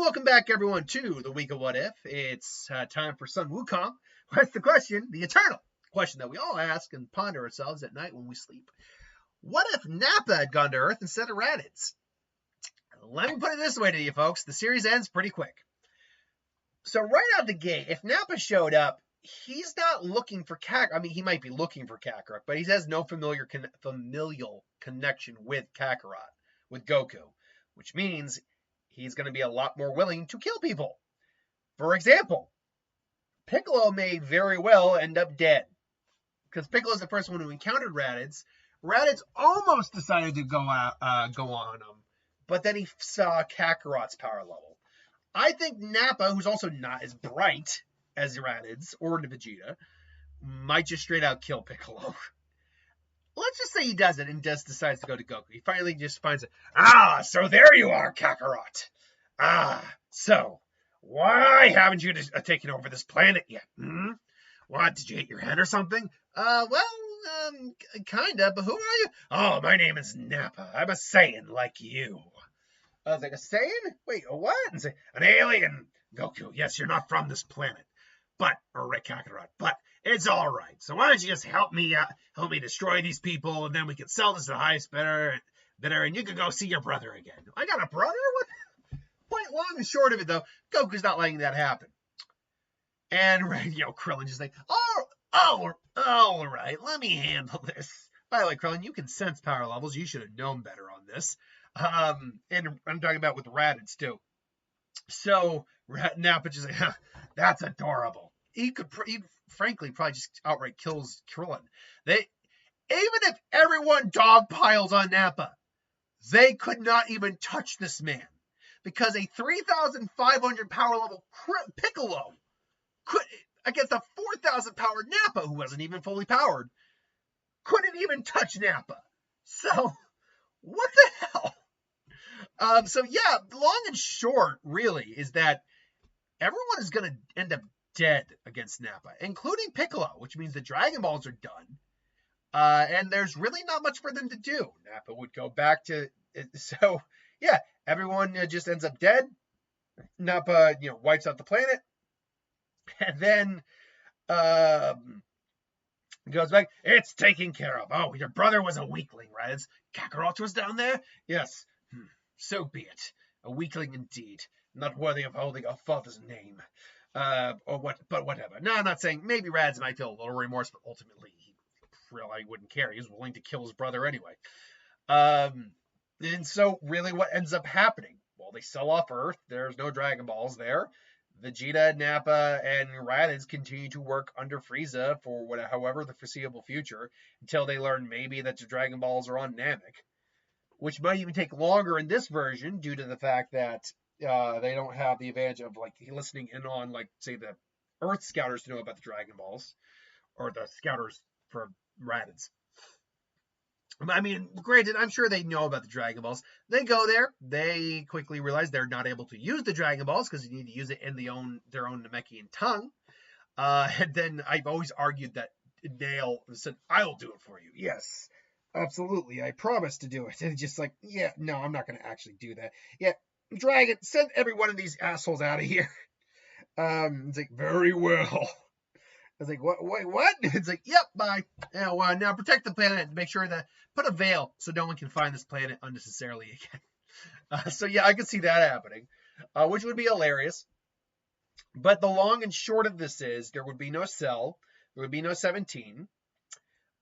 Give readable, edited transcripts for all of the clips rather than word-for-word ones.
welcome back, everyone, to the week of What If. It's time for Sun Wukong. What's the question? The eternal question that we all ask and ponder ourselves at night when we sleep. What if Nappa had gone to Earth instead of Raditz? Let me put it this way to you, folks. The series ends pretty quick. So right out the gate, if Nappa showed up, he's not looking for Kakarot. I mean, he might be looking for Kakarot, but he has no familial connection with Kakarot, with Goku, which means he's going to be a lot more willing to kill people. For example, Piccolo may very well end up dead, because Piccolo's the first one who encountered Raditz. Raditz almost decided to go on him, but then he saw Kakarot's power level. I think Nappa, who's also not as bright as Raditz or Vegeta, might just straight out kill Piccolo. Let's just say he doesn't and just decides to go to Goku. He finally just finds it. Ah, so there you are, Kakarot. So why haven't you taken over this planet yet? What, did you hit your head or something? Kinda, but who are you? Oh, my name is Nappa. I'm a Saiyan like you. I was like, a Saiyan? Wait, a what? An alien. Goku, yes, you're not from this planet. Kakarot, but it's all right. So why don't you just help me destroy these people, and then we can sell this to the highest bidder, and you can go see your brother again. I got a brother? What? Point long and short of it, though, Goku's not letting that happen. And, Krillin just like, all right, let me handle this. By the way, Krillin, you can sense power levels. You should have known better on this. And I'm talking about with Raditz, too. So, Nappa just like, that's adorable. He frankly probably just outright kills Krillin. Even if everyone dogpiles on Nappa, they could not even touch this man, because a 3,500 power level Piccolo could, against a 4,000 power Nappa, who wasn't even fully powered, couldn't even touch Nappa. So, what the hell? Long and short, really, is that everyone is going to end up dead against Nappa, including Piccolo, which means the Dragon Balls are done. And there's really not much for them to do. Nappa would go back to... everyone just ends up dead. Nappa, wipes out the planet. And then goes back. It's taken care of. Oh, your brother was a weakling, right? Kakarot was down there? Yes. So be it. A weakling indeed. Not worthy of holding a father's name. But whatever. No, I'm not saying, maybe Raditz might feel a little remorse, but ultimately he really wouldn't care. He was willing to kill his brother anyway. And so really what ends up happening? Well, they sell off Earth. There's no Dragon Balls there. Vegeta, Nappa, and Raditz continue to work under Frieza for however the foreseeable future, until they learn maybe that the Dragon Balls are on Namek, which might even take longer in this version due to the fact that they don't have the advantage of listening in on say the Earth Scouters to know about the Dragon Balls, or the Scouters for Raditz. I mean, granted, I'm sure they know about the Dragon Balls. They go there. They quickly realize they're not able to use the Dragon Balls because you need to use it in their own Namekian tongue. And then I've always argued that Nail said, "I'll do it for you." Yes, absolutely. I promise to do it. And just like, yeah, no, I'm not going to actually do that. Yeah, Dragon, send every one of these assholes out of here. It's like, very well. I was like, what? It's like, yep, bye. Now protect the planet and make sure that, put a veil so no one can find this planet unnecessarily again. I could see that happening, which would be hilarious. But the long and short of this is, there would be no Cell, there would be no 17,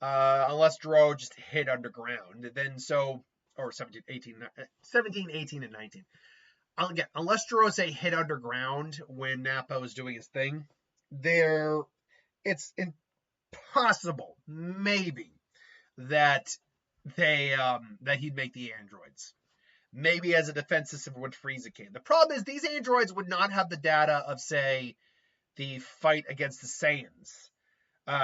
unless Dro just hid underground. Or 17, 18, and 19. Again, unless Dro, say, hid underground when Nappa was doing his thing, it's impossible, maybe, that he'd make the androids. Maybe as a defense system when Frieza came. The problem is these androids would not have the data of, say, the fight against the Saiyans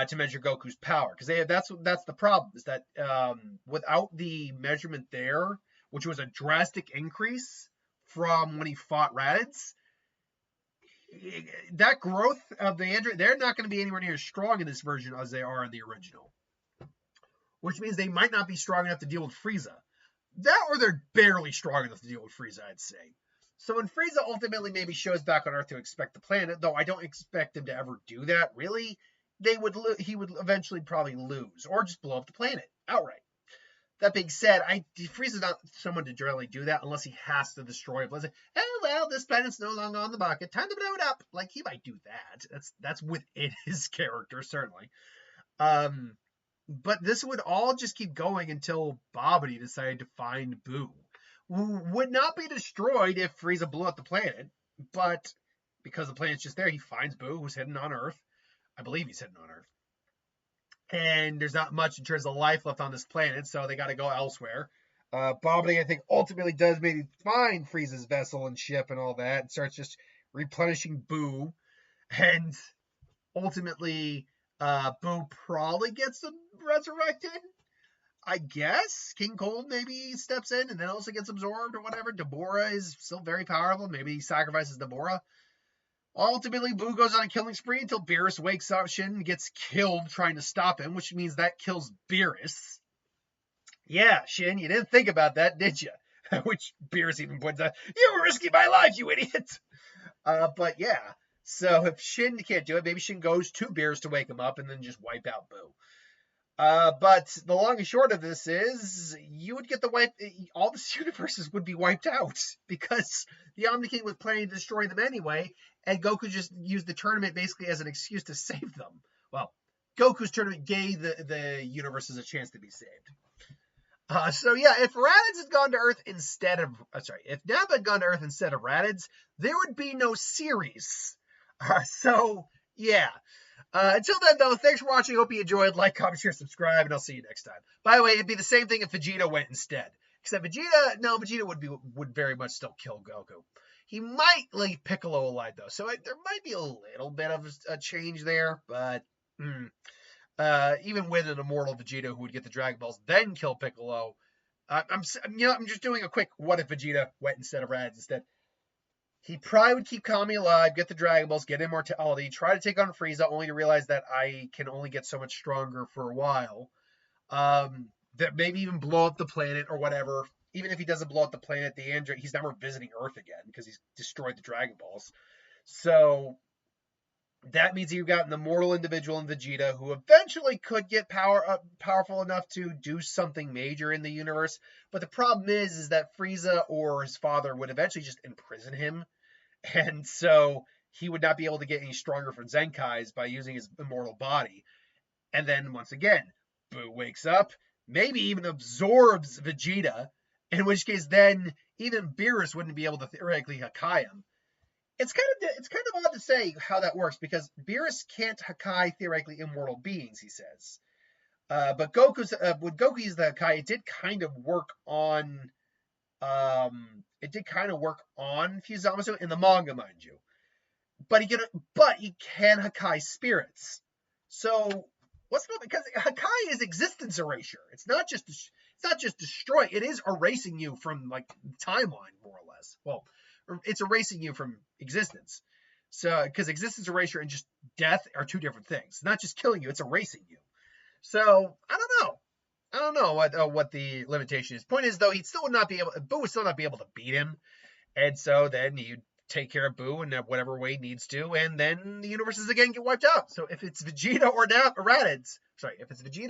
to measure Goku's power. Because that's the problem, is that without the measurement there, which was a drastic increase from when he fought Raditz, that growth of the android, they're not going to be anywhere near as strong in this version as they are in the original. Which means they might not be strong enough to deal with Frieza. That, or they're barely strong enough to deal with Frieza, I'd say. So when Frieza ultimately maybe shows back on Earth to inspect the planet, though I don't expect him to ever do that, really, he would eventually probably lose or just blow up the planet outright. That being said, Frieza's not someone to generally do that unless he has to destroy a planet. Oh well, this planet's no longer on the market. Time to blow it up. Like he might do that. That's within his character certainly. But this would all just keep going until Babidi decided to find Buu, who would not be destroyed if Frieza blew up the planet. But because the planet's just there, he finds Buu, who's hidden on Earth. I believe he's hidden on Earth. And there's not much in terms of life left on this planet, so they got to go elsewhere. Babidi, I think, ultimately does maybe find Frieza's vessel and ship and all that, and starts just replenishing Buu. And ultimately, Buu probably gets resurrected. I guess King Cold maybe steps in and then also gets absorbed or whatever. Deborah is still very powerful. Maybe he sacrifices Deborah. Ultimately, Buu goes on a killing spree until Beerus wakes up. Shin gets killed trying to stop him, which means that kills Beerus. Yeah, Shin, you didn't think about that, did you? Which Beerus even points out, you were risking my life, you idiot! But yeah, so if Shin can't do it, maybe Shin goes to Beerus to wake him up and then just wipe out Buu. But the long and short of this is, you would get all the universes would be wiped out because the Omni King was planning to destroy them anyway, and Goku just used the tournament basically as an excuse to save them. Well, Goku's tournament gave the universes a chance to be saved. So yeah, if Raditz had gone to Earth instead of, if Nappa had gone to Earth instead of Raditz, there would be no series. So yeah. Until then, though, thanks for watching. Hope you enjoyed. Like, comment, share, subscribe, and I'll see you next time. By the way, it'd be the same thing if Vegeta went instead. Except Vegeta would very much still kill Goku. He might leave Piccolo alive, though, so there might be a little bit of a change there, but even with an immortal Vegeta who would get the Dragon Balls, then kill Piccolo, I'm just doing a quick what if Vegeta went instead of Raditz instead. He probably would keep Kami alive, get the Dragon Balls, get immortality, try to take on Frieza, only to realize that I can only get so much stronger for a while. That maybe even blow up the planet or whatever. Even if he doesn't blow up the planet, he's never visiting Earth again because he's destroyed the Dragon Balls. So that means you've got an immortal individual in Vegeta who eventually could get powerful enough to do something major in the universe. But the problem is that Frieza or his father would eventually just imprison him. And so he would not be able to get any stronger from Zenkai's by using his immortal body. And then once again, Buu wakes up, maybe even absorbs Vegeta, in which case then even Beerus wouldn't be able to theoretically Hakai him. It's kind of odd to say how that works because Beerus can't Hakai theoretically immortal beings, he says. But with Goku's the Hakai, it did kind of work on Fusamasu in the manga, mind you. But he can Hakai spirits. So because Hakai is existence erasure. It's not just destroy. It is erasing you from like timeline more or less. Well, it's erasing you from existence. So because existence erasure and just death are two different things. It's not just killing you, it's erasing you. So I don't know what the limitation is. Point is though, Buu would still not be able to beat him. And so then you take care of Buu in whatever way needs to, and then the universes again get wiped out. So if it's Vegeta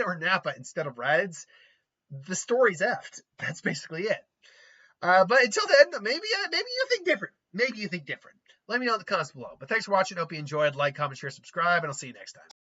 or Nappa instead of Raditz, the story's effed. That's basically it. But until then, maybe you think different. Maybe you think different. Let me know in the comments below. But thanks for watching. Hope you enjoyed. Like, comment, share, subscribe, and I'll see you next time.